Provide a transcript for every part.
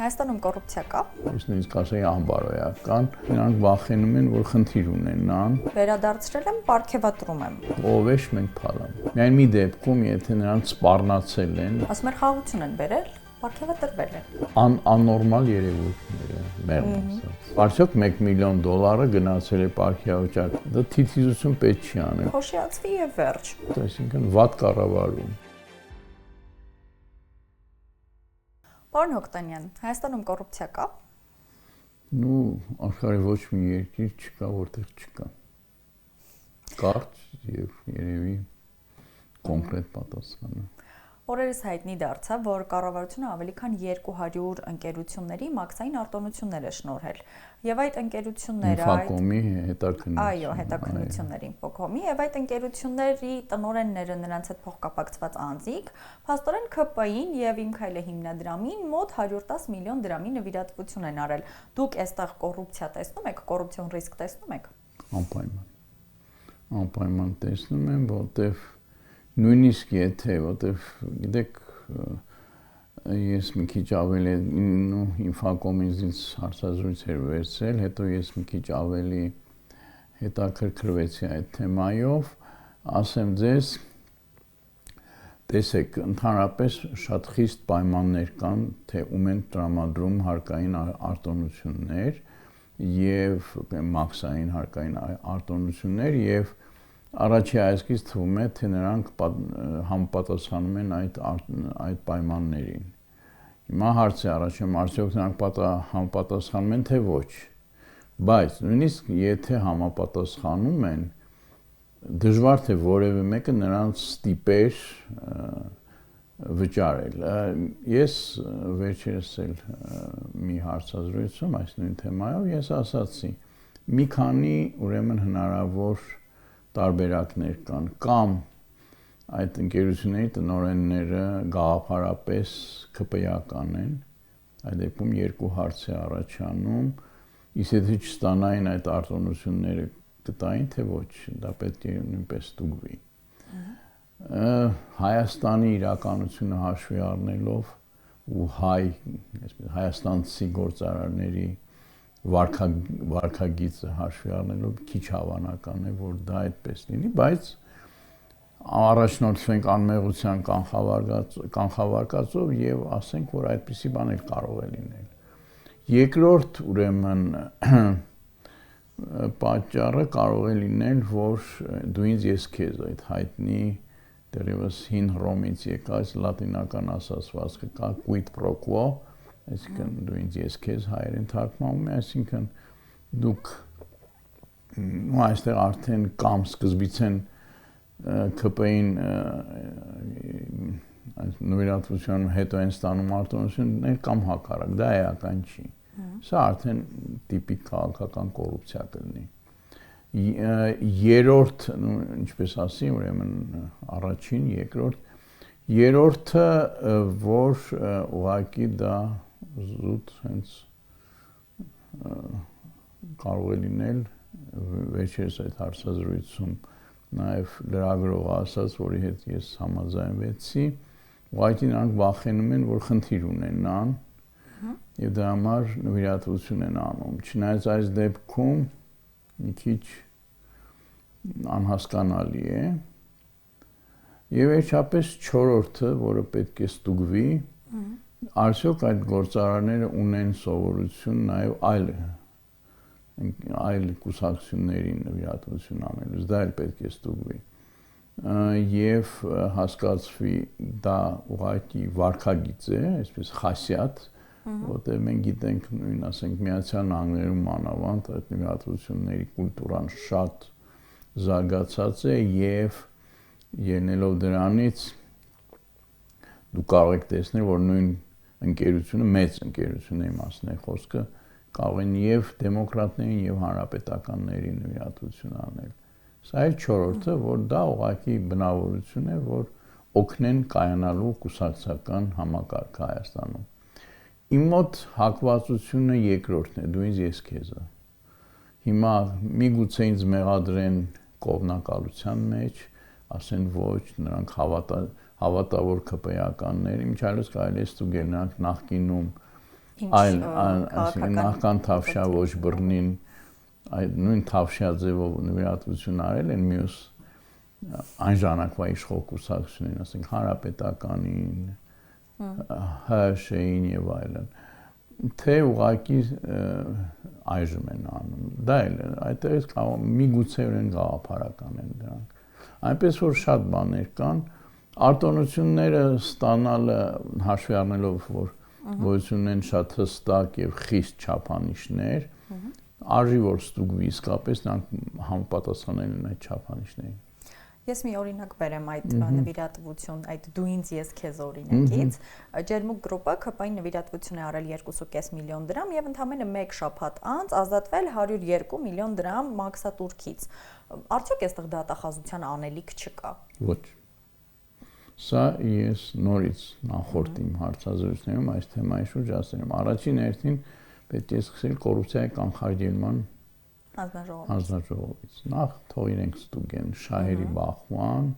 Հայաստանում կոռուպցիա կա։ Ես նույնիսկ ասեի անբարոյական, նրանք վախենում են, որ խնդիր ունենան։ Վերադարձրել եմ, պարգևատրում եմ։ Ովեշ մենք փալան։ Միայն մի դեպքում, եթե նրանք սպառնացել են, ասում են խաղաղություն են բերել, պարգևատրվել են։ Աննորմալ երևույթներ է, մեղմ ասած։ Արդյոք $1 միլիոն գնացել է պարգևաճակ, դա թիթիզություն պետք չի անել։ Խոշիացվի եւ վերջ։ Այսինքն վատ կառավարում։ Պարոն Հոկտանյան, Հայաստանում կոռուպցիա կա։ Աշխարհի ոչ մի երկիր չկա, որտեղ չկա։ Կարճ եւ երևի կոնկրետ պատասխանը։ Օրերս հայտնի դարձավ, որ կառավարությունը ավելի քան 200 ընկերությունների մաքսային արտոնություններ է շնորհել։ Եվ այդ ընկերությունները Infocom-ի հետաքննությունների Infocom-ի եւ այդ ընկերությունների տնօրենները նրանց հետ փոխկապակցված անձիկ փաստորեն ՔՊ-ին եւ Իմ Քայլը հիմնադրամին մոտ 110 միլիոն դրամի նվիրատվություն են արել։ Դուք այստեղ կոռուպցիա տեսնում եք, կոռուպցիոն ռիսկ տեսնում եք։ Անպայման տեսնում եմ, որտեվ նույնիսկ եթե, որտեվ գիտեք, ես մի քիչ ավելի Infocom-ից հարցազրույցեր վերցրել, հետո ես մի քիչ ավելի հետաքրքրվեցի այդ թեմայով, ասեմ ձեզ, տեսեք, ընդհանրապես շատ խիստ պայմաններ կան, թե ում են տրամադրում հարկային արտոնություններ եւ մաքսային հարկային արտոնություններ եւ Առաջի այսքից թվում է, թե նրանք համապատասխանում են այդ պայմաններին։ Հիմա հարցը առաջում, արդյոք նրանք համապատասխանում են, թե ոչ։ Բայց նույնիսկ եթե համապատասխանում են, դժվար թե որևէ մեկը նրանց ստիպեր վճարել։ Ես վերջերս էլ մի հարցազրույցում այս նույն թեմայով ես ասացի, մի քանի ուրեմն հնարավոր տարբերակներ կան, կամ այդ ընկերությունների տնօրենները գաղափարապես ՔՊ-ական են, այդ դեպքում երկու հարց է առաջանում, իսկ եթե չստանային այդ արտոնությունները կտային, թե ոչ, դա պետք է նույնպես ստուգվի։ Հայաստանի իրականությունը հաշվի առնելով ու հայաստանցի գործարարների վարքագիծը հաշվի առնելով քիչ հավանական է, որ դա այդպես լինի, բայց առաջնորդվենք անմեղության կանխավարկածով եւ ասենք, որ այդպիսի բան էլ կարող է լինել։ Երկրորդ ուրեմն պատճառը կարող է լինել, որ դու ինձ ես քեզ այդ հայտնի դեռևս հին Հռոմից եկած լատինական ասացվածքը կա quid pro quo, այսինքն դու ինձ ես քեզ հայերեն թարգմանում է, այսինքն դուք այստեղ արդեն կամ սկզբից են ՔՊ-ին նվիրատվության հետո են ստանում արտոնություններ կամ հակառակ, դա էական չի։ Սա արդեն տիպիկ քաղաքական կոռուպցիա կլինի։ Երրորդ, ինչպես ասի, ուրեմն առաջին, երրորդը, որ ուղղակի դա զուտ հենց կարող է լինել վերջերս այդ հարցազրույցում նաև լրագրողը ասաց, որի հետ ես համաձայնվեցի, ուղղակի նրանք վախենում են, որ խնդիր ունենան եւ դրա համար նվիրատվություն են անում։ Չնայած այս դեպքում մի քիչ անհասկանալի է։ Եվ վերջապես չորրորդը, որը պետք է ստուգվի, արդյոք այդ գործարարները ունեն սովորություն նաև այլ կուսակցություններին նվիրատվություն անելուց, դա էլ պետք է ստուգվի։ Եվ հասկացվի դա ուղղակի վարքագիծ է, այսպես խասյատ, որտեղ մենք գիտենք նույն, ասենք, Միացյալ Նահանգներում մանավանդ այդ նվիրատվությունների կուլտուրան շատ զարգացած է եւ ելնելով դրանից դու կարող եք տեսնել, որ նույն ընկերությունը, մեծ ընկերությունների մասն է խոսքը, կարող են եւ դեմոկրատներին եւ հանրապետականներին նվիրատվություն անել։ Սա է չորրորդը, որ դա ուղղակի բնավորություն է, որ օգնեն կայանալու կուսակցական համակարգ Հայաստանում։ Իմ մոտ հակվածությունը երկրորդն է, դու ինձ ես քեզը։ Հիմա միգուցե ինձ մեղադրեն կողմնակալության մեջ, ասեն ոչ, նրանք հավատավոր ՔՊ-ականներ, ինչ այլոց կարելի է ստուգել, նրանք նախկինում այլ նախքան Թավշյա ոչ բռնին այդ նույն Թավշյա ձևով նվիրատվություն արել են մյուս այն ժամանակվա իշխող կուսակցություններին, ասենք Հանրապետականին, ՀՀՇ-ին եւ այլն, թե ուղղակի այժմ են անում։ Դա էլ այդտեղից միգուցեորեն գաղափարական են դրանք։ Այնպես որ շատ բաներ կան, արտոնությունները ստանալը հաշվի առնելով, որ գոյություն ունեն շատ հստակ եւ խիստ չափանիշներ, արժի որ ստուգվի իսկապես նրանք համապատասխանել են այդ չափանիշներին։ Ես մի օրինակ բերեմ այդ նվիրատվություն, այդ դու ինձ ես քեզ օրինակից։ Ջերմուկ գրուպը ԿՊ-ի նվիրատվություն է արել 2.5 միլիոն դրամ եւ ընդամենը 1 շաբաթ անց ազատվել 102 միլիոն դրամ մաքսատուրքից։ Արդյոք այստեղ դատախազության անելիք չկա։ Ոչ։ Սա ես նորից նախորդ իմ հարցազրույցներում այս թեմայի շուրջ ասել եմ։ Առաջին հերթին պետք է սկսել կոռուպցիայի կանխարգելման հանձնաժողովից։ Նախ թող իրենք ստուգեն շահերի բախման,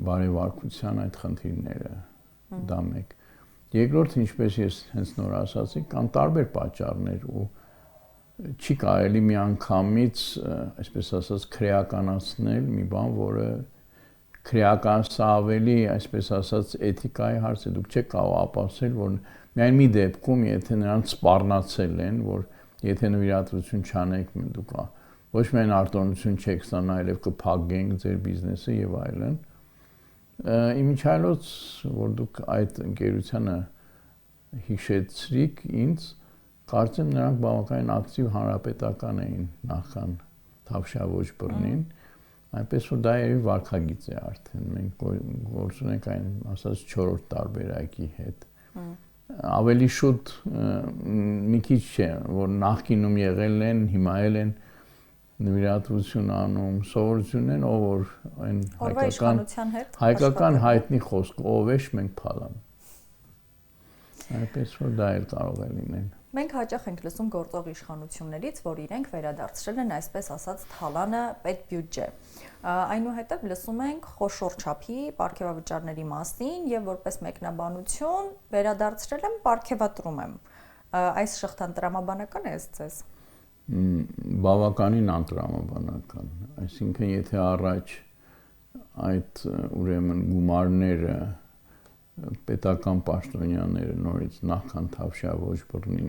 բարեվարկության այդ խնդիրները, դա մեկ։ Երկրորդ, ինչպես ես հենց նոր ասացի, կան տարբեր պատճառներ ու չի կարելի միանգամից, այսպես ասած, քրեականացնել մի բան, որը քրեական սա ավելի, այսպես ասած, էթիկայի հարց է, դուք չեք կարող ապացուցել, որ միայն մի դեպքում, եթե նրանց սպառնացել են, որ եթե նվիրատվություն չանեք, դուք ոչ միայն արտոնություն չեք ստանա, այլև կփակենք ձեր բիզնեսը եւ այլն։ Իմիջիայլոց, որ դուք այդ ընկերությանը հիշեցրիք ինձ, կարծեմ նրանք բավականին ակտիվ հանրապետական էին նախքան Թավշյա ոչ բռնին, այնպես որ դա երևի վարքագիծ է արդեն, մենք գործ ունենք այն ասած 4-րդ տարբերակի հետ։ Ավելի շուտ մի քիչ չէ, որ նախկինում եղել են, հիմա են նվիրատվություն անում, սովորություն են, ով որ այն հայկական հայտնի խոսք, ով է մենք փալան։ Այնպես որ դա էլ կարող է լինել։ Մենք հաճախ ենք լսում գործող իշխանություններից, որ իրենք վերադարձրել են այսպես ասած թալանը պետբյուջե։ Այնուհետև լսում ենք խոշոր չափի պարգևավճարների մասին եւ որպես մեկնաբանություն վերադարձրել եմ, պարգևատրում եմ։ Այս շղթան տրամաբանական է ձեզ։ Բավականին անտրամաբանական, այսինքն եթե առաջ այդ ուրեմն գումարները պետական պաշտոնյաները նորից նախքան Թավշյա ոչ բռնին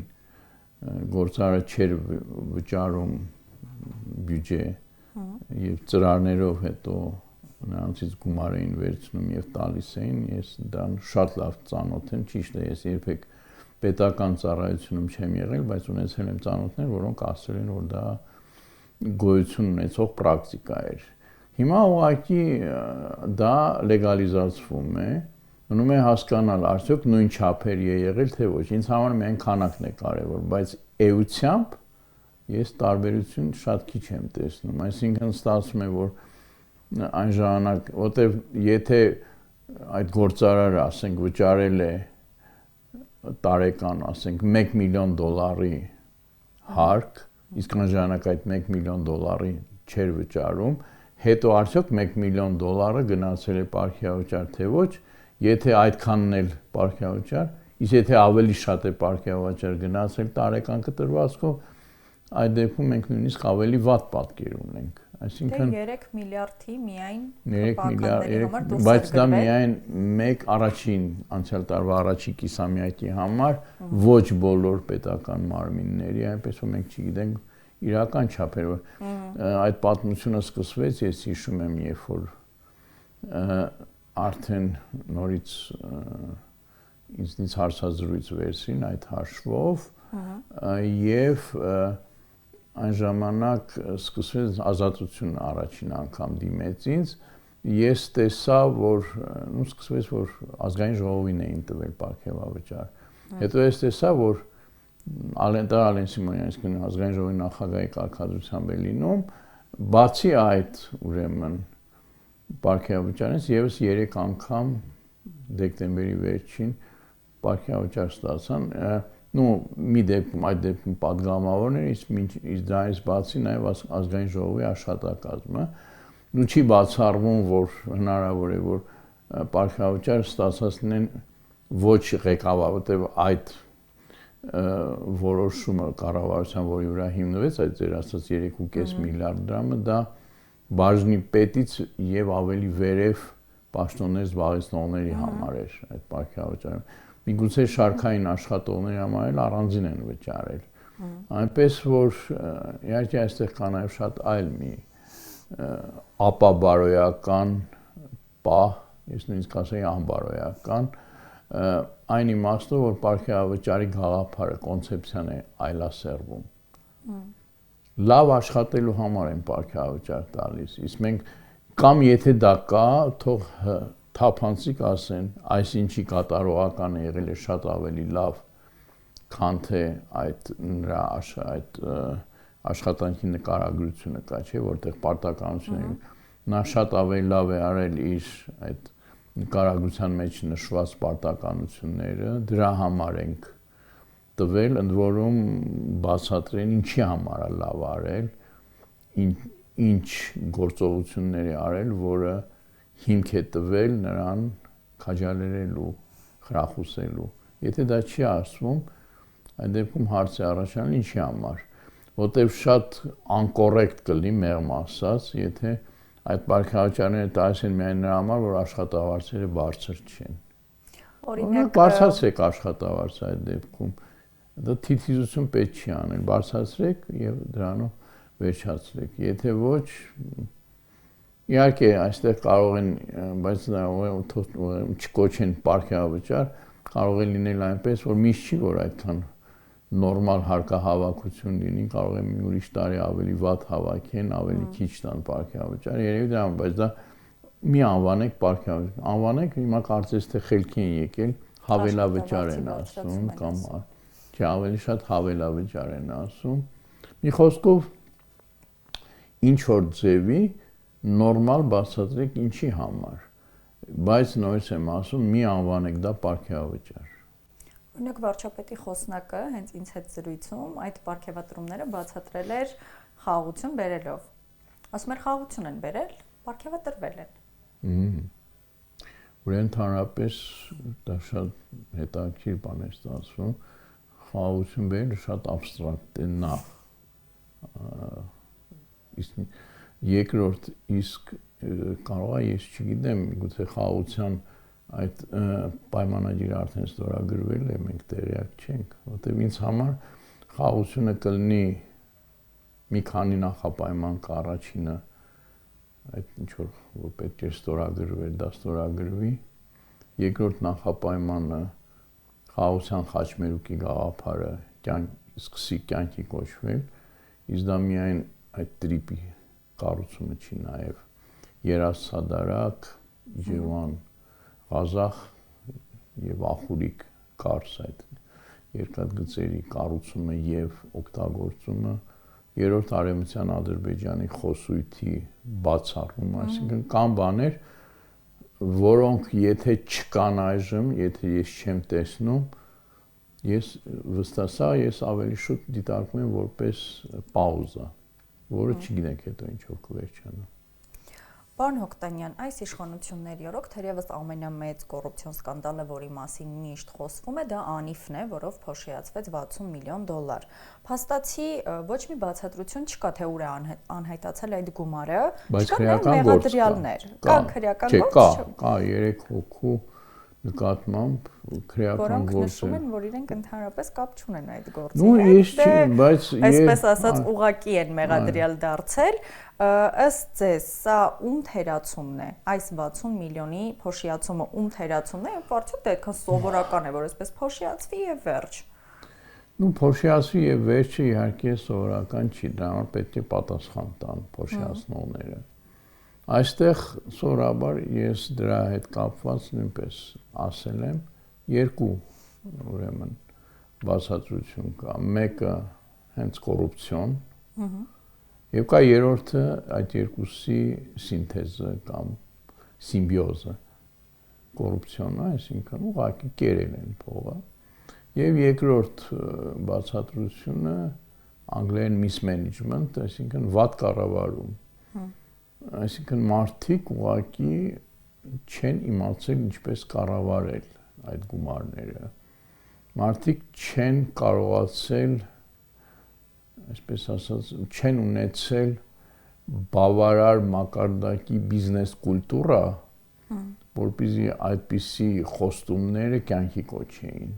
գործարը չէր վճարում բյուջե եւ ծրարներով հետո նրանցից գումար էին վերցնում եւ տալիս էին, ես դրան շատ լավ ծանոթ եմ, ճիշտ է, ես երբեք պետական ծառայությունում չեմ եղել, բայց ունեցել եմ ծանոթներ, որոնք ասել են, որ դա գոյություն ունեցող պրակտիկա էր։ Հիմա ուղղակի դա լեգալիզացվում է, մնում է հասկանալ, արդյոք նույն չափերի է եղել, թե ոչ։ Ինձ համար միայն քանակն է կարևոր, բայց էությամբ ես տարբերություն շատ քիչ եմ տեսնում։ Այսինքն ստացվում է, որ այն ժամանակ, որտեվ եթե այդ գործարարը, ասենք, վճարել է տարեկան, ասենք, $1 միլիոն հարկ, իսկ այն ժամանակ այդ $1 միլիոն չէր վճարում, հետո արդյոք $1 միլիոն գնացել է պարգևավճար, թե ոչ, եթե այդքանն էլ պարգևավճար, իսկ եթե ավելի շատ է պարգևավճար գնացել տարեկան կտրվածքով, այդ դեպքում մենք նույնիսկ ավելի վատ պատկեր ունենք։ Այսինքն 3 միլիարդի միայն 3 միլիարդ, բայց դա միայն մեկ առաջին անցյալ տարվա առաջին կիսամյակի համար, ոչ բոլոր պետական մարմինների, այնպես որ մենք չգիտենք իրական չափերը։ Այդ պատմությունը սկսվեց, ես հիշում եմ, երբ որ արդեն նորից ինձնից հարցազրույց վերցրին այդ հաշվով եւ այն ժամանակ սկսվեց ազատություն առաջին անգամ դիմեց ինձ, ես տեսա, որ սկսվեց, որ ազգային ժողովին էին տվել պարգևավճար։ Հետո ես տեսա, որ Ալեն Սիմոնյանը, իսկ ազգային ժողովի նախագահի կարգադրությամբ է լինում, բացի այդ, ուրեմն պարգևավճարից եւս 3 անգամ դեկտեմբերի վերջին պարգևավճար ստացան, մի դեպքում, այդ դեպքում պատգամավորներ, իսկ դրանից բացի նաեւ ազգային ժողովի աշխատակազմը, չի բացառվում, որ հնարավոր է, որ պարգևավճար ստացած լինեն ոչ ղեկավար, որտեղ այդ որոշումը կառավարության, որի վրա հիմնվեց այդ ձեր ասած 3.5 միլիարդ դրամը, դա բաժնի պետից եւ ավելի վերև պաշտոններ զբաղեցնողների համար էր այդ պարգևաճարը։ Միգուցե շարքային աշխատողների համար էլ առանձին են վճարել։ Այնպես որ իհարկե այստեղ կա նաեւ շատ այլ մի ապաբարոյական պահ, ես նույնիսկ ասեի անբարոյական, այն իմաստով, որ պարգևավճարի գաղափարը, կոնցեպցիան է այլասերվում։ Լավ աշխատելու համար են պարգևավճար տալիս, իսկ մենք կամ եթե դա կա, թող թափանցիկ ասեն, այսինչի կատարողական է եղել է շատ ավելի լավ, քան թե այդ նրա այդ աշխատանքի նկարագրությունը կա, չէ, որտեղ պարտականությունները նա շատ ավելի լավ է արել իր այդ նկարագրության մեջ նշված պարտականությունները, դրա համար ենք տվել, ընդ որում բացատրեն ինչի համար է լավ արել, ինչ գործողությունների արել, որը հիմք է տվել նրան քաջալերելու, խրախուսելու։ Եթե դա չի ասվում, այդ դեպքում հարց է առաջանում ինչի համար, որտեղ շատ անկոռեկտ կլինի մեղմ ասած, եթե այդ պարգևաճարները տալիս են միայն նրա համար, որ աշխատավարձերը բարձր չեն։ Օրինակ բարձրացրեք աշխատավարձը այդ դեպքում։ Դա թիթիզություն պետք չի անել, բարձրացրեք եւ դրանով վերջացրեք։ Եթե ոչ, իհարկե այստեղ կարող են, բայց դա չկոչեն պարգևավճար, կարող է լինել այնպես, որ միշտ չի, որ այդքան նորմալ հարկահավաքություն լինի, կարող է մի ուրիշ տարի ավելի վատ հավաքեն, ավելի քիչ տան պարգևավճար, երևի դրան, բայց դա մի անվանեք պարգևավճար, անվանեք, հիմա կարծես թե խելքի են եկել, հավելավճար են ասում, կամ չէ, ավելի շատ հավելավճար են ասում, մի խոսքով ինչ որ ձևի նորմալ բացատրեք ինչի համար, բայց նույնիսկ եմ ասում, մի անվանեք դա պարգևավճար։ Օրինակ վարչապետի խոսնակը հենց ինձ հետ զրույցում այդ պարգևատրումները բացատրել էր խաղաղություն բերելով։ Ասում էր խաղաղություն են բերել, պարգևատրվել են։ Ուրեմն ընդհանրապես դա շատ հետաքրքիր բան է ստացվում, խաղաղություն բերելը շատ աբստրակտ է նախ։ Երկրորդ իսկ կարող է ես չգիտեմ, գուցե խաղաղության այդ պայմանագիրը արդեն ստորագրվել է, մենք տեղյակ չենք, որտեղ ինձ համար խաղաղությունը կլինի մի քանի նախապայման կա, առաջինը այդ ինչ որ պետք է ստորագրվել, դա ստորագրվի, երկրորդ նախապայմանը խաղաղության խաչմերուկի գաղափարը սկսի կյանքի կոչվել, իսկ դա միայն այդ տրիպի կառուցումը չի նաև Երազ Սադարակ, Իջևան, Ղազախ եւ Ախուրիկ կարս այդ երկաթգծերի կառուցումը եւ օգտագործումը, երրորդ արևմտյան Ադրբեջանի խոսույթի բացառումը, այսինքն կան բաներ, որոնք եթե չկան այժմ, եթե ես չեմ տեսնում, ես վստահ ես ավելի շուտ դիտարկում եմ որպես պաուզա, որը չգիտենք հետո ինչով կվերջանա։ Պարոն Հոկտանյան, այս իշխանությունների օրոք թերևս ամենամեծ կոռուպցիոն սկանդալը, որի մասին միշտ խոսվում է, դա Անիֆն է, որով փոշիացվեց $60 միլիոն։ Փաստացի ոչ մի բացատրություն չկա, թե ուր է անհայտացել այդ գումարը, չկան մեղադրյալներ, կա քրեական գործ, կա 3 հոգու նկատմամբ քրեական գործ, որոնք նշում են, որ իրենք ընդհանրապես կապ չունեն այդ գործի հետ։ Ну, ես չի, բայց այսպես ասած ուղակի են մեղադրյալ դարձել, ըստ ձեզ, սա ում թերացումն է, այս 60 միլիոնի փոշիացումը ում թերացումն է, եւ արդյոք դա այդքան սովորական է, որ այսպես փոշիացվի եւ վերջ։ Ну, փոշիացվի եւ վերջը իհարկե սովորական չի, դա պետք է պատասխան տան փոշիացնողները։ Այստեղ սովորաբար ես դրա հետ կապված նույնպես ասել եմ երկու ուրեմն բացատրություն կա, մեկը հենց կոռուպցիոն, եւ կա երրորդը այդ երկուսի սինթեզը կամ սիմբիոզը, կոռուպցիոնը, այսինքն ուղղակի կերել են փողը, եւ երկրորդ բացատրությունը անգլերեն mismanagement, այսինքն վատ կառավարում, այսինքն մարդիկ ուղղակի չեն իմացել ինչպես կառավարել այդ գումարները։ Մարդիկ չեն կարողացել, այսպես ասած, չեն ունեցել բավարար մակարդակի բիզնես կուլտուրա, որպեսզի այդպիսի խոստումները կյանքի կոչեին։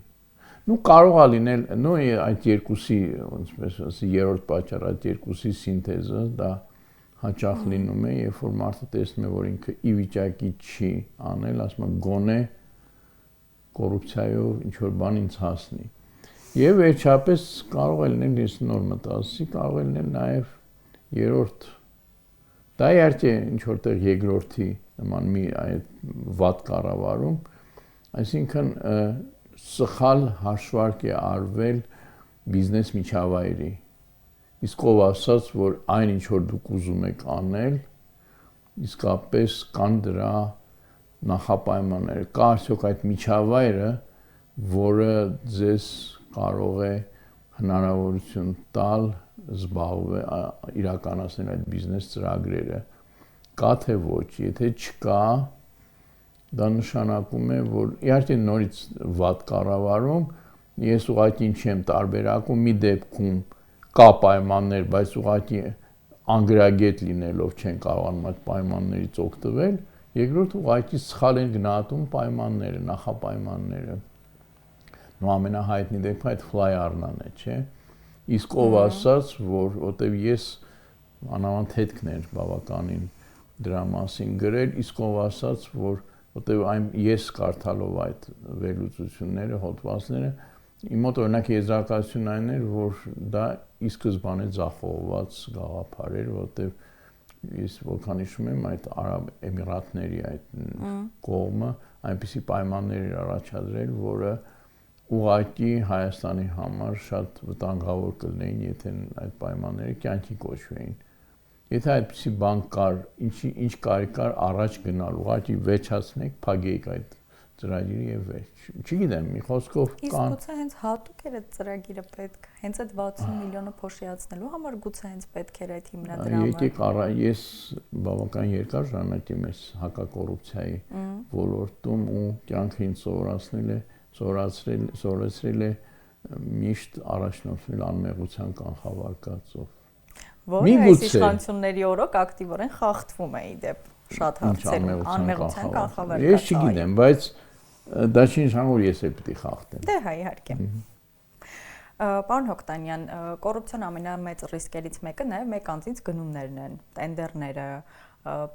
Ну կարող է լինել, նո այդ երկուսի, ոնցպես ասի, երրորդ պատճառ, այդ երկուսի սինթեզը դա հաճախ լինում է, երբ որ մարդը տեսնում է, որ ինքը ի վիճակի չի անել, ասում է գոնե կոռուպցիայով ինչ որ բան ինձ հասնի։ Եվ վերջապես կարող է լինել, ես նոր մտածի, կարող է լինել նաև երրորդ, դա իհարկե ինչ որտեղ երկրորդի նման մի այդ վատ կառավարում, այսինքն սխալ հաշվարկ է արվել բիզնես միջավայրի։ Իսկ ով ասաց, որ այն ինչ որ դուք ուզում եք անել, իսկապես կան դրա նախապայմանները, կա արդյոք այդ միջավայրը, որը ձեզ կարող է հնարավորություն տալ զբաղվել իրականացնել այդ բիզնես ծրագրերը, կա թե ոչ, եթե չկա, դա նշանակում է, որ իհարկե նորից վատ կառավարում, ես ուղղակի չեմ տարբերակում, մի դեպքում կա պայմաններ, բայց ուղղակի անգրագետ լինելով չեն կարողանում այդ պայմաններից օգտվել, երկրորդ ուղղակի սխալ են գնահատում պայմանները, նախապայմանները։ Նո ամենահայտնի դեպքը այդ Fly Arnan է, չէ՞։ Իսկ ով ասաց, որ որտեվ ես անավանդ հետքներ բավականին դրա մասին գրել, իսկ ով ասաց, որ որտեվ ես կարդալով այդ վերլուծությունները, հոդվածները, իմ մոտ օրինակ եզրակացությունն այն էր, որ դա ի սկզբանե ձախողված գաղափար էր, որտեվ ես որքան հիշում եմ, այդ Արաբ Էմիրատների այդ կողմը այնպիսի պայմաններ էր առաջադրել, որը ուղղակի Հայաստանի համար շատ վտանգավոր կլինեին, եթե այդ պայմանները կյանքի կոչվեին։ Եթե այդպիսի բան կար, ինչ կարի կար առաջ գնալ, ուղղակի վեճացնեք, փակեք այդ ծրագիրը եւ վերջ։ Չգիտեմ, մի խոսքով կան։ Իսկ գուցե հենց հատուկ էր այդ ծրագիրը պետք, հենց այդ 60 միլիոնը փոշիացնելու համար գուցե հենց պետք էր այդ հիմնադրամը։ Եկեք ես բավական երկար ժամանակ եմ այս հակակոռուպցիայի ոլորտում ու կյանքը ինձ սովորացրել է միշտ առաջնորդվել անմեղության կանխավարկածով։ Որը այս իշխանությունների օրոք ակտիվորեն խախտվում է ի դեպ շատ հարցերում անմեղության կանխավարկածը։ Ես չգիտեմ, բայց դա չի նշանակում, որ ես էլ պիտի խախտեմ։ Դե հա, իհարկե։ Պարոն Հոկտանյան, կոռուպցիոն ամենամեծ ռիսկերից մեկը նաև մեկ անձից գնումներն են, տենդերները,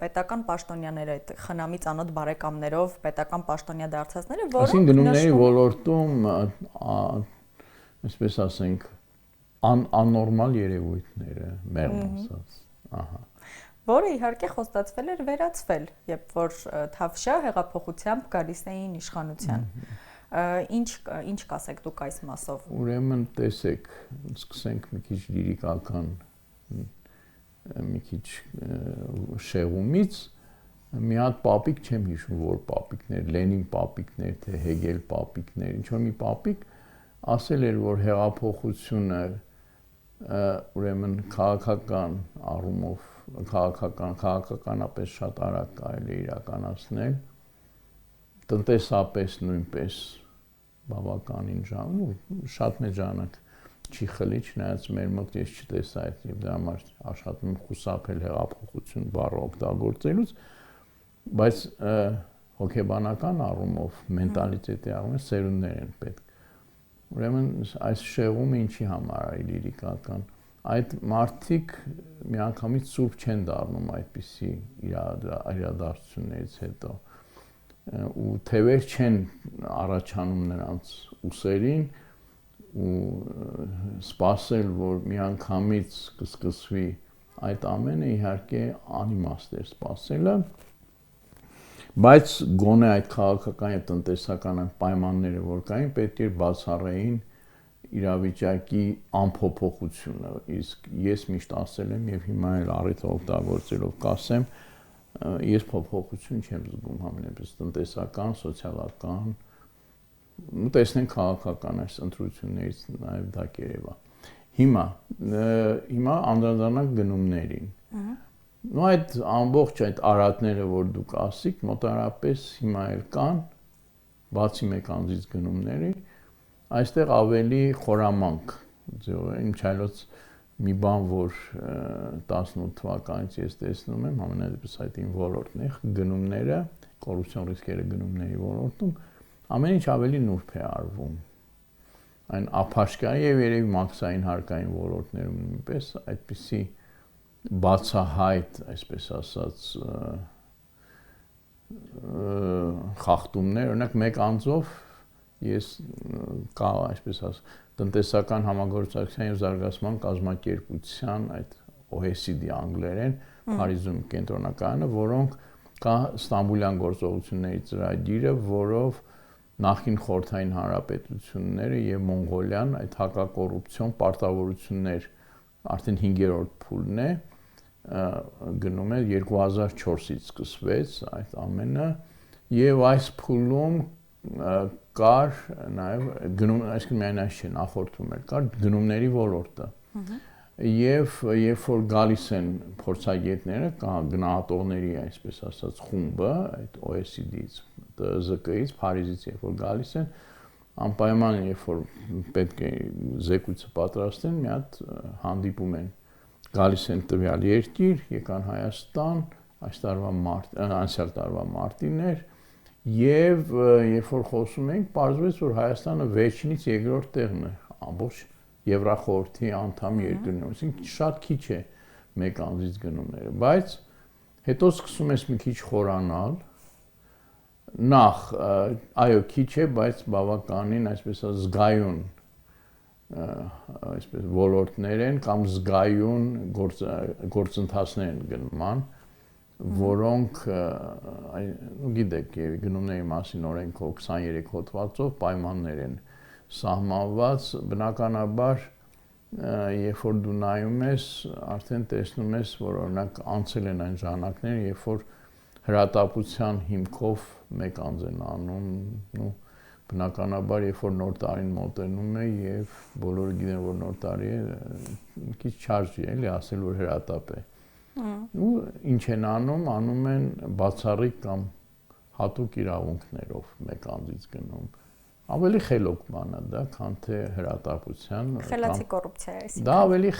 պետական պաշտոնյաները, այդ խնամի ծանոթ բարեկամներով պետական պաշտոնյա դարձածները, որոնք Այսինքն գնումների ոլորտում, այսպես ասենք, աննորմալ երևույթները, մեղմ ասած, ահա։ Որը իհարկե խոստացվել էր վերացվել, երբ որ Թավշյա հեղափոխությամբ գալիս էին իշխանության։ Ինչ կասեք դուք այս մասով։ Ուրեմն տեսեք, սկսենք մի քիչ լիրիկական, մի քիչ շեղումից, մի հատ պապիկ չեմ հիշում, որ պապիկներ, Լենին պապիկներ, թե Հեգել պապիկներ, ինչ որ մի պապիկ ասել էր, որ հեղափոխությունը ուրեմն քաղաքական առումով քաղաքականապես շատ արագ կարելի է իրականացնել, տնտեսապես նույնպես բավականին շատ մեծ ժամանակ չի խլի, չնայած մեր մոտ ես չտեսա այդ եւ դրա համար աշխատում եմ խուսափել հեղափոխություն բառը օգտագործելուց, բայց հոգեբանական առումով, մենտալիտետի առումով սերունդներ են պետք։ Ուրեմն այս շեղումը ինչի համար է լիրիկական, այդ մարդիկ միանգամից սուրբ չեն դառնում այդպիսի իրադարձություններից հետո ու թևեր չեն առաջանում նրանց ուսերին ու սпасել, որ միանգամից կսկսվի այդ ամենը իհարկե անիմաստ է սпасելը, բայց գոնե այդ քաղաքական եւ տնտեսական պայմանները որ կային, պետք է բացառեին իրավիճակի անփոփոխությունը, իսկ ես միշտ ասել եմ եւ հիմա էլ առիթը օգտագործելով կասեմ, ես փոփոխություն չեմ զգում համենայնպես տնտեսական, սոցիալական, ու տեսնենք քաղաքական այս ընտրություններից նաեւ դա կերևա։ Հիմա անդրադառնանք գնումներին։ Ու այդ ամբողջ այդ արատները, որ դուք ասիք, մոտարապես հիմա էլ կան, բացի մեկ անձից գնումների, այստեղ ավելի խորամանկ ձև է, ինչ այլոց մի բան, որ 18 թվականից ես տեսնում եմ, ամենադեպս այդ իմ ոլորտն է, գնումները, կոռուպցիոն ռիսկերը գնումների ոլորտում, ամեն ինչ ավելի նուրբ է արվում։ Այն ափաշկայի եւ երևի մաքսային հարկային ոլորտներում նույնպես այդպիսի բացահայտ, այսպես ասած, խախտումներ, օրինակ մեկ անձով ես կա, այսպես ասած, տնտեսական համագործակցության եւ զարգացման կազմակերպության այդ OECD անգլերեն Փարիզում կենտրոնակայանը, որոնք կա Ստամբուլյան գործողությունների ծրագիրը, որով նախին խորհրդային հանրապետությունները եւ Մոնղոլիան այդ հակակոռուպցիոն պարտավորություններ արդեն 5-րդ փուլն է, գնում է 2004-ից սկսվեց այդ ամենը եւ այս փուլում կար նաեւ գնում, այսինքն միայն այս չէ, նախորդում էր, կար գնումների ոլորտը։ Եվ երբ որ գալիս են փորձագետները, գնահատողների, այսպես ասած, խումբը, այդ OECD-ից, ՏԶԿ-ից, Փարիզից երբ որ գալիս են, անպայման երբ որ պետք է զեկույցը պատրաստեն, մի հատ հանդիպում են, գալիս են տվյալ երկիր, եկան Հայաստան, անցյալ տարվա մարտին էր, եւ երբ որ խոսում ենք, պարզվեց, որ Հայաստանը վերջինից երկրորդ տեղն է, ամբողջ Եվրախորհրդի անդամ երկրներում, այսինքն շատ քիչ է մեկ անձից գնումները, բայց հետո սկսում ես մի քիչ խորանալ, նախ, այո, քիչ է, բայց բավականին, այսպես ասած, զգայուն, այսպես ոլորտներ են կամ զգայուն գործընթացներ են գնման, որոնք, գիտեք, գնումների մասին օրենքով 23 հոդվածով պայմաններ են սահմանված, բնականաբար, երբ որ դու նայում ես, արդեն տեսնում ես, որ օրինակ անցել են այն ժամանակները, երբ որ հրատապության հիմքով մեկ անձ են անում, բնականաբար, երբ որ նոր տարին մոտենում է եւ բոլորը գիտեն, որ նոր տարի է, քիչ չարժի է, էլի ասել, որ հրատապ է։ Ու ինչ են անում են բացառիկ կամ հատուկ իրավունքներով մեկ անձից գնում։ Ավելի խելոք բան է դա, քան թե հրատապության խելացի կոռուպցիա է, այսինքն։ Դա ավելի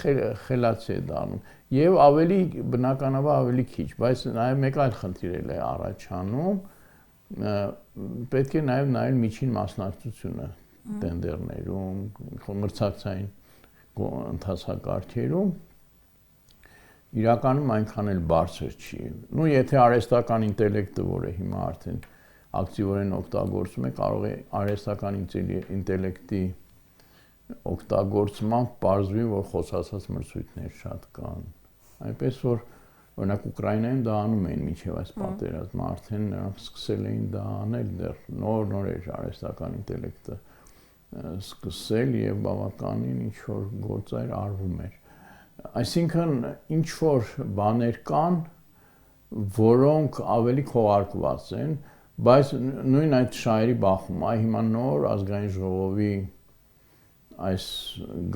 խելացի է դառնում եւ ավելի բնականաբար ավելի քիչ, բայց նաեւ մեկ այլ խնդիր է առաջանում, պետք է նաեւ նայել միջին մասնակցությունը տենդերներում, մրցակցային ընթացակարգերում իրականում այնքան էլ բարձր չի։ Եթե արհեստական ինտելեկտը, որը հիմա արդեն ակտիվորեն օգտագործում է, կարող է արհեստական ինտելեկտի օգտագործմամբ պարզվի, որ խոսացած մրցույթներ շատ կան։ Այնպես որ օրինակ Ուկրաինայում դա անում էին մինչև այս պատերազմը, արդեն նրանք սկսել էին դա անել, դեռ նոր էր արհեստական ինտելեկտը սկսել եւ բավականին ինչ որ գործեր արվում էր։ Այսինքն ինչ որ բաներ կան, որոնք ավելի քողարկված են, բայց նույն այդ շահերի բախում, հիմա նոր ազգային ժողովի այս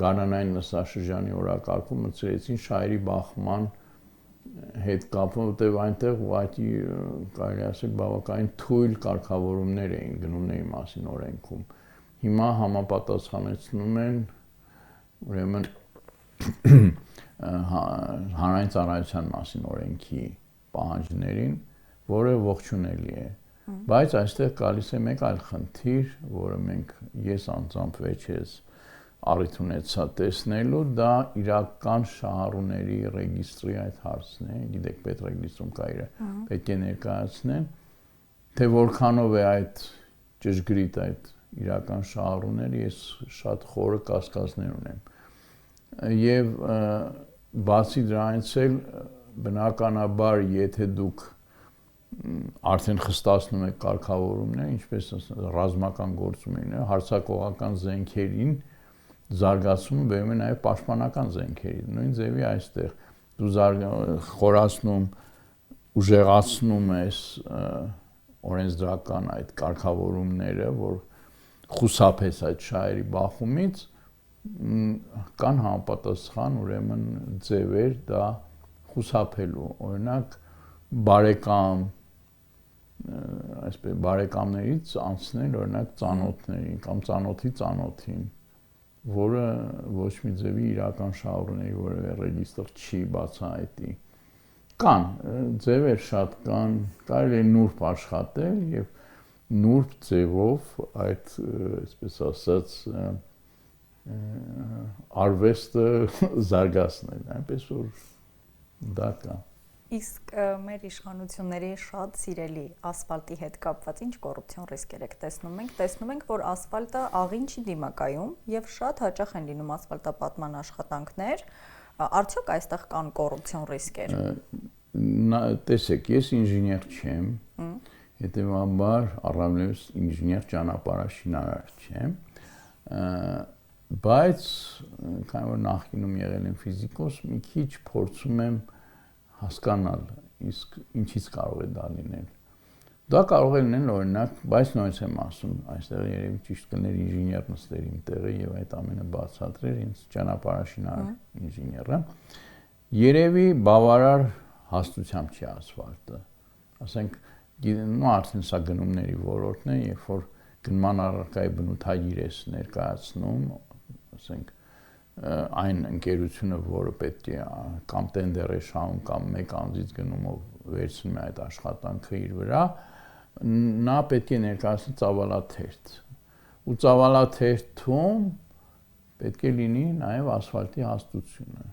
գարնանային նստաշրջանի օրակարգում մտցրեցին շահերի բախման հետ կապը, որտեղ այնտեղ ուղղակի կարելի ասել բավականին թույլ կարգավորումներ էին գնումների մասին օրենքում։ Հիմա համապատասխանեցնում են ուրեմն հանրային ծառայության մասին օրենքի պահանջներին, որը ողջունելի է։ Բայց այստեղ գալիս է մեկ այլ խնդիր, որը ես անձամբ վերջերս առիթ ունեցա տեսնելու, դա իրական շահառուների ռեգիստրի այդ հարցն է, գիտեք, պետրեգիստրում կա իր, պետք է ներկայացնեն, թե որքանով է այդ ճշգրիտ այդ իրական շահառուները, ես շատ խորը կասկածներ ունեմ։ Եվ բացի դրանից էլ բնականաբար, եթե դուք արդեն խստացնում եք կարգավորումները, ինչպես ռազմական գործումները, հարձակողական զենքերին զարգացումը բերում է նաև պաշտպանական զենքերի։ Նույն ձևի այստեղ դու խորացնում, ուժեղացնում ես օրենսդրական այդ կարգավորումները, որ խուսափես այդ շահերի բախումից, կան համապատասխան ուրեմն ձևեր դա խուսափելու, օրինակ բարեկամ այսպես բարեկամներից անցնել օրինակ ծանոթներին կամ ծանոթի ծանոթին, որը ոչ մի ձևի իրական շահառուների որևէ ռեգիստր չի բացահայտի։ Կան ձևեր շատ կան, կարելի է նուրբ աշխատել եւ նուրբ ձևով այդ, այսպես ասած, արվեստը զարգացնել, այնպես որ դա կա։ Իսկ մեր իշխանությունների շատ սիրելի ասֆալտի հետ կապված ինչ կոռուպցիոն ռիսկեր եք տեսնում ենք, որ ասֆալտը աղին չի դիմակայում եւ շատ հաճախ են լինում ասֆալտապատման աշխատանքներ, արդյոք այստեղ կան կոռուպցիոն ռիսկեր։ Տեսեք, ես ինժեներ չեմ, հետեւաբար առավելևս ինժեներ ճանապարհաշինարար չեմ, բայց քանի որ նախկինում եղել եմ ֆիզիկոս, մի քիչ փորձում եմ հասկանալ, իսկ ինչից կարող է դա լինել։ Դա կարող է լինել օրինակ, բայց նույնպես եմ ասում, այստեղ երևի ճիշտ կներ ինժեներ նստեր իմ տեղը եւ այդ ամենը բացատրեր ինձ ճանապարհաշինարար ինժեները։ Երևի բավարար հաստությամբ չի ասֆալտը։ Ասենք, արդեն սա գնումների ոլորտն է, երբ որ գնման առարկայի բնութագիր ես ներկայացնում, ասենք, այն ընկերությունը, որը պետք է կամ տենդեր է շահում կամ մեկ անձից գնումով վերցնում է այդ աշխատանքը իր վրա, նա պետք է ներկայացնի ծավալաթերթ։ Ու ծավալաթերթում պետք է լինի նաև ասֆալտի հաստությունը։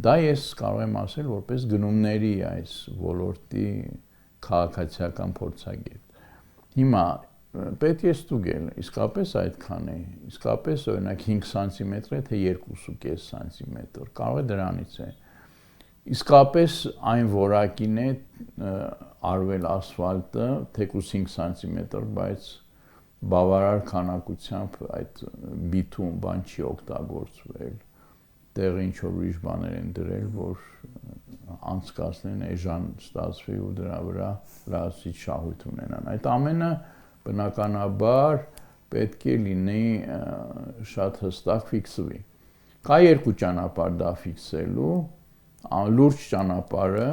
Դա ես կարող եմ ասել որպես գնումների այս ոլորտի քաղաքացիական փորձագետ։ Հիմա պետք է ստուգել, իսկապես այդքան է, իսկապես օրինակ 5 սանտիմետր է, թե 2.5 սանտիմետր, կարող է դրանից է։ Իսկապես այն որակին է արվել ասֆալտը, թեկուզ 5 սանտիմետր, բայց բավարար քանակությամբ այդ բիթում բան չի օգտագործվել։ Տեղը ինչ-որ ուրիշ բաներ են դրել, որ անցկացնեն էժան ստացվի ու դրա վրա լրացուցիչ շահույթ ունենան։ Այդ ամենը բնականաբար պետք է լինի շատ հստակ ֆիքսվի։ Կա երկու ճանապարհ դա ֆիքսելու, լուրջ ճանապարհը,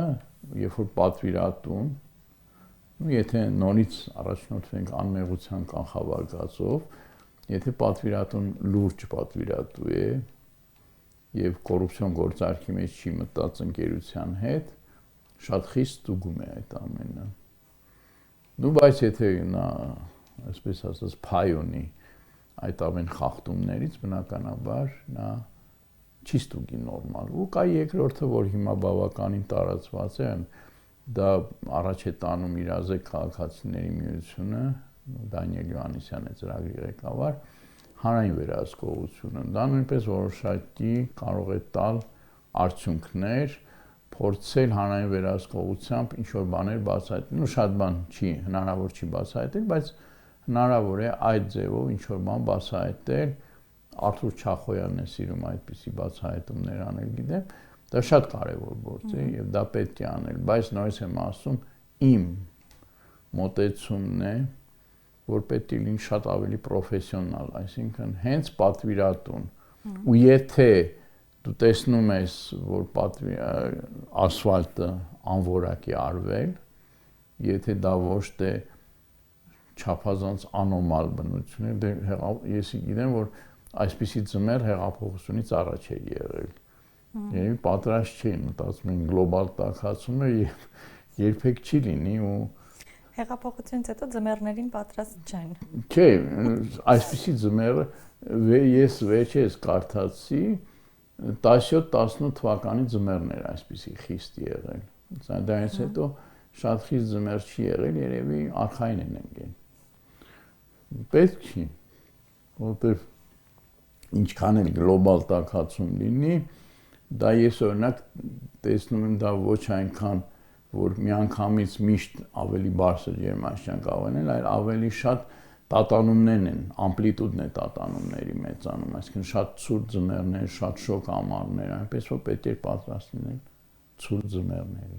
երբ որ պատվիրատուն, եթե նորից առաջնորդվենք անմեղության կանխավարկածով, եթե պատվիրատուն լուրջ պատվիրատու է եւ կոռուպցիոն գործարքի մեջ չի մտած ընկերության հետ, շատ խիստ ստուգում է այդ ամենը։ Բայց եթե նա, այսպես ասած, փայ ունի այդ ամեն խախտումներից, բնականաբար նա չի ստուգի նորմալ։ Ու կա երկրորդը, որ հիմա բավականին տարածված է, դա առաջ է տանում Իրազեկ քաղաքացիների միությունը, Դանիել Յովհաննիսյանն է ծրագրի ղեկավար, հանրային վերահսկողությունը։ Դա նույնպես որոշակի կարող է տալ արդյունքներ, փորձել հանրային վերահսկողությամբ ինչ-որ բաներ բացահայտել, շատ բան հնարավոր չի բացահայտել, բայց հնարավոր է այդ ձևով ինչ-որ բան բացահայտել, Արթուր Չախոյանն է սիրում այդպիսի բացահայտումներ անել, գիտեմ, դա շատ կարևոր գործ է եւ դա պետք է անել, բայց նույնպես եմ ասում, իմ մոտեցումն է, որ պետք է լինի շատ ավելի պրոֆեսիոնալ, այսինքն հենց պատվիրատուն։ Ու եթե դու տեսնում ես, որ ասֆալտը անորակ է արվել, եթե դա ոչ թե չափազանց անոմալ բնություն է, ես գիտեմ, որ այսպիսի ձմեռ հեղափոխությունից առաջ է եղել։ Երևի պատրաստ չէին, մտածում են գլոբալ տաքացում է եւ երբեք չի լինի ու հեղափոխությունից հետո ձմեռներին պատրաստ չեն։ Չէ, այսպիսի ձմեռը ես վերջերս կարդացի 17-18 թվականի ձմեռներ այսպիսի խիստ եղել։ Դրանից հետո շատ խիստ ձմեռ չի եղել, երևի արխային են ընկել։ Պետք չի, որովհետև ինչքան էլ գլոբալ տաքացում լինի, դա ես օրինակ տեսնում եմ դա ոչ այնքան որ միանգամից միշտ ավելի բարձր ջերմաստիճան կարող լինել, այլ ավելի շատ տատանումներն են, ամպլիտուդն է տատանումների մեծանում, այսինքն շատ ցուրտ ձմեռներ, շատ շոգ ամառներ, այնպես որ պետք է պատրաստ լինել ցուրտ ձմեռների։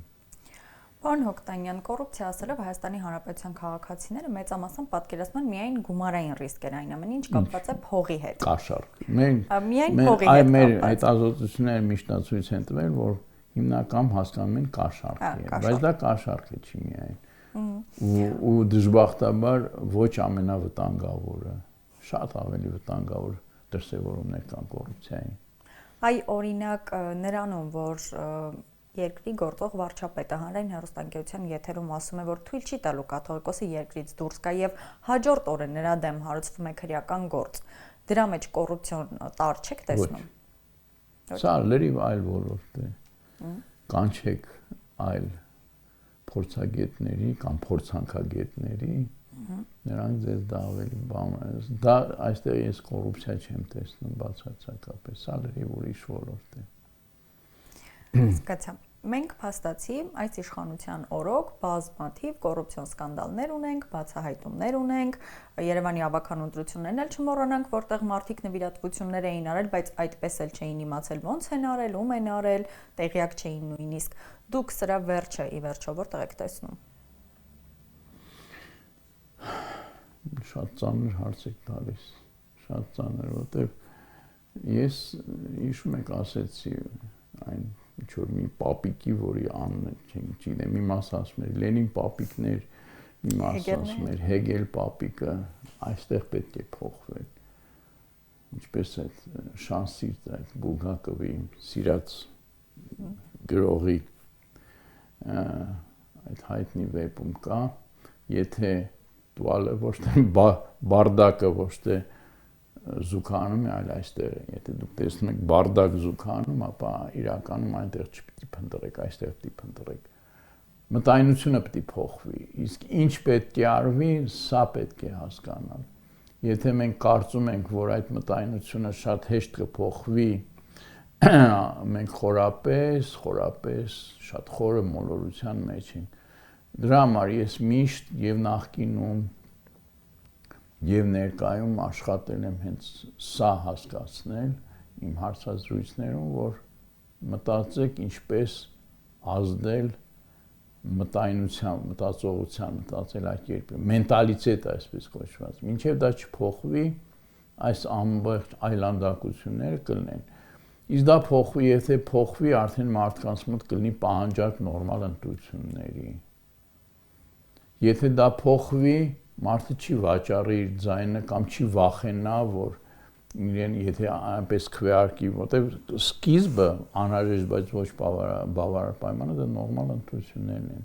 Պարոն Հոկտանյան, կոռուպցիա ասելով Հայաստանի Հանրապետության քաղաքացիները մեծամասամբ պատկերացնում են միայն գումարային ռիսկեր, այն ամենը, ինչ կապված է փողի հետ։ Կաշառք։ Միայն փողի հետ։ Մեր հետազոտությունները միշտ ցույց են տվել, որ հիմնական հասկանում են կաշառք է, բայց դա կաշառք չի միայն։ ու դժբախտաբար ոչ ամենավտանգավորը, շատ ավելի վտանգավոր դրսևորումներ կան կոռուպցիայի։ Այ օրինակ նրանում, որ երկրի գործող վարչապետը հանրային հեռուստաընկերության եթերում ասում է, որ թույլ չի տալու կաթողիկոսի երկրից դուրս գա եւ հաջորդ օրը նրա դեմ հարուցվում է քրեական գործ, դրա մեջ կոռուպցիոն տար չեք տեսնում։ Սա լրիվ այլ ոլորտ է։ Կանչեք այլ փորձագետների կամ փորձանքագետների, նրանք ձեզ դա ավելի բան է։ Դա այստեղ ես կոռուպցիա չեմ տեսնում բացարձակապես, սա լրիվ ուրիշ ոլորտ է։ Հասկացա։ Մենք փաստացի այս իշխանության օրոք բազմաթիվ կոռուպցիոն սկանդալներ ունենք, բացահայտումներ ունենք, Երևանի ավագան ընտրություններն էլ չմոռանանք, որտեղ մարդիկ նվիրատվություններ էին արել, բայց այդպես էլ չէին իմացել ոնց են արել, ում են արել, տեղյակ չէին նույնիսկ։ Դուք սրա վերջը ի վերջո որտեղ եք տեսնում։ Շատ ծանր հարց եք տալիս, շատ ծանր, որտեղ ես հիշում եք ասեցի այն ինչ-որ մի պապիկի, որի անունը չգիտեմ, մի մաս ասում էր Լենին պապիկներ, մի մաս ասում էր Հեգել պապիկը, այստեղ պետք է փոխվել։ Ինչպես այդ Շանսիրտ, այդ Բուլգակովի սիրած գրողի այդ հայտնի վեպում կա, եթե տուալը ոչ թե բարդակը ոչ թե զուգանում է, այլ այստեղ է։ Եթե դուք տեսնում եք բարդակ զուգանում, ապա իրականում այնտեղ չպիտի փնտրեք, այստեղ պիտի փնտրեք։ Մտայնությունը պիտի փոխվի, իսկ ինչ պետք է արվի, սա պետք է հասկանալ։ Եթե մենք կարծում ենք, որ այդ մտայնությունը շատ հեշտ կփոխվի, մենք խորապես շատ խորը մոլորության մեջ ենք։ Դրա համար ես միշտ եւ նախկինում եւ ներկայում աշխատել եմ հենց սա հասկացնել իմ հարցազրույցներում, որ մտածեք ինչպես ազդել մտայնության, մտածողության, մտածել այդ երկրի, մենտալիտետ այսպես կոչված։ Մինչև դա չփոխվի, այս ամբողջ այլանդակությունները կլինեն։ Իսկ դա փոխվի, եթե փոխվի, արդեն մարդկանց մոտ կլինի պահանջարկ նորմալ ընտրությունների։ Եթե դա փոխվի, մարդը չի վաճառի իր ձայնը կամ չի վախենա, որ իրեն եթե այնպես քվեարկի, որտեղ սկիզբը անհրաժեշտ, բայց ոչ բավարար պայմանը դա նորմալ ընտրություններն են։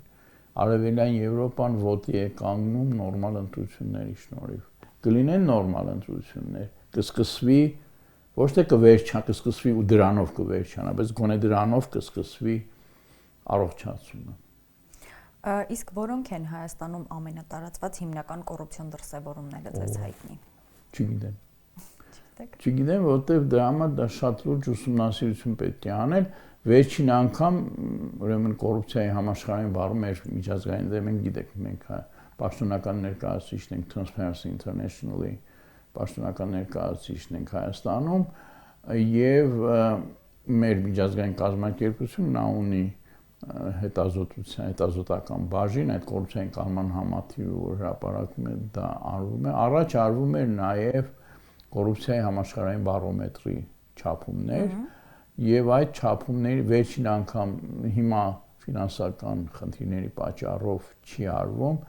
Արևելյան Եվրոպան ոտի է կանգնում նորմալ ընտրությունների շնորհիվ։ Կլինեն նորմալ ընտրություններ, կսկսվի ոչ թե կսկսվի ու դրանով կվերջանա, բայց գոնե դրանով կսկսվի առողջացումը։ Իսկ որոնք են Հայաստանում ամենատարածված հիմնական կոռուպցիոն դրսևորումները ձեզ հայտնի։ Չգիտեմ։ Չգիտեմ, որովհետև դրա համար դա շատ լուրջ ուսումնասիրություն պետք է անել։ Վերջին անգամ, ուրեմն կոռուպցիայի համաշխարհային բարոմետր միջազգային դեպք մենք գիտենք, մենք պաշտոնական ներկայացուցիչն ենք Transparency International-ի, պաշտոնական ներկայացուցիչն ենք Հայաստանում եւ մեր միջազգային կազմակերպությունը նա ունի հետազոտական բաժին, այդ կոռուպցիայի կանխման համատիվը, որ հրապարակում է, դա արվում է։ Առաջ արվում էր նաեւ կոռուպցիայի համաշխարհային բարոմետրի չափումներ եւ այդ չափումների վերջին անգամ հիմա ֆինանսական խնդիրների պատճառով չի արվում։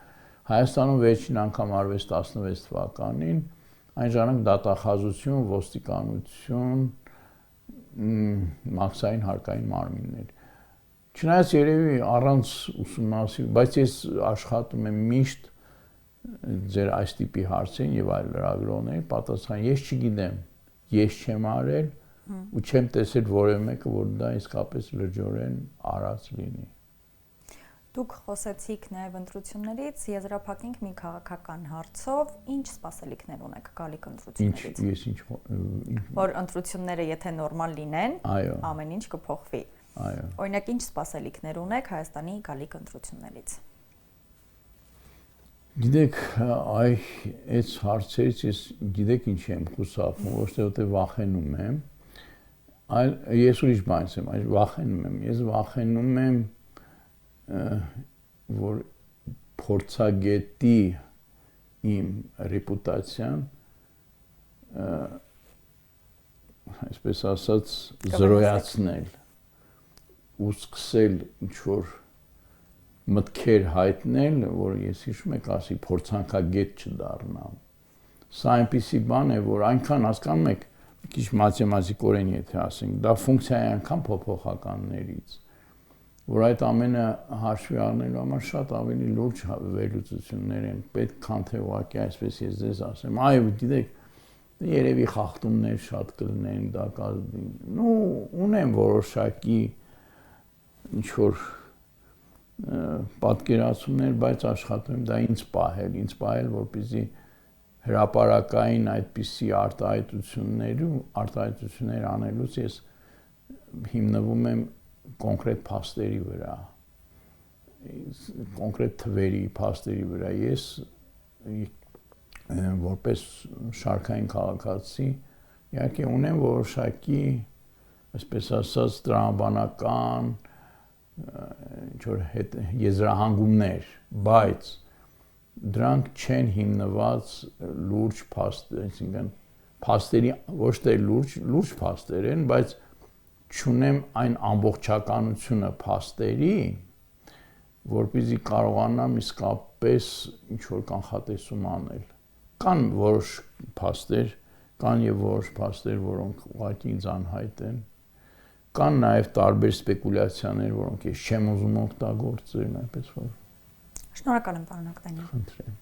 Հայաստանում վերջին անգամ արվեց 16 թվականին, այն ժամանակ դատախազություն, ոստիկանություն, մաքսային հարկային մարմիններ։ Չնայած երևի առանց ուսումնասիրելու, բայց ես աշխատում եմ միշտ ձեր այս տիպի հարցերին եւ այլ լրագրողների պատասխան ես չգիտեմ, ես չեմ արել ու չեմ տեսել որևէ մեկը, որ դա իսկապես լրջորեն արած լինի։ Դուք խոսեցիք նաև ընտրություններից, եզրափակենք մի քաղաքական հարցով, ինչ սպասելիքներ ունեք գալիք ընտրություններից։ Որ ընտրությունները եթե նորմալ լինեն, ամեն ինչ կփոխվի։ Օրինակ ինչ սպասելիքներ ունեք Հայաստանի գալիք ընտրություններից։ Գիտեք, այս հարցերից ես գիտեք ինչ եմ խուսափում, ոչ թե որտեղ վախենում եմ, այլ ես ուրիշ բան եմ, այլ վախենում եմ։ Ես վախենում եմ, որ փորձագետի իմ ռեպուտացիան այսպես ասած զրոյացնել ու սկսել ինչ որ մտքեր հայտնել, որ ես հիշում եք ասի փորձանքագետ չդառնամ։ Սա այնպիսի բան է, որ այնքան հասկանում եք, մի քիչ մաթեմատիկորեն եթե ասենք, դա ֆունկցիայի անգամ փոփոխականներից, որ այդ ամենը հաշվի առնելու համար շատ ավելի լուրջ վերլուծություններ են պետք, քան թե ուղղակի այսպես ես ձեզ ասեմ, այո, գիտեք, երևի խախտումներ շատ կլինեն, դա ունեմ որոշակի ինչ որ պատկերացումներ, բայց աշխատում եմ դա ինձ պահել, որպեսզի հրապարակային այդպիսի արտահայտություններ անելուց ես հիմնվում եմ կոնկրետ փաստերի վրա, կոնկրետ թվերի, փաստերի վրա։ Ես որպես շարքային քաղաքացի իհարկե ունեմ որոշակի, այսպես ասած, տրամաբանական եզրահանգումներ, բայց դրանք չեն հիմնված լուրջ այսինքն փաստերի, ոչ թե լուրջ փաստեր են, բայց չունեմ այն ամբողջականությունը փաստերի, որպեսզի կարողանամ իսկապես ինչ-որ կանխատեսում անել։ Կան որոշ փաստեր, որոնք ուղղակի ինձ անհայտ են, կան նաև տարբեր սպեկուլյացիաներ, որոնք ես չեմ ուզում օգտագործել, այնպես որ Շնորհակալ եմ, պարոն Օգտանյան։ Խնդրեմ։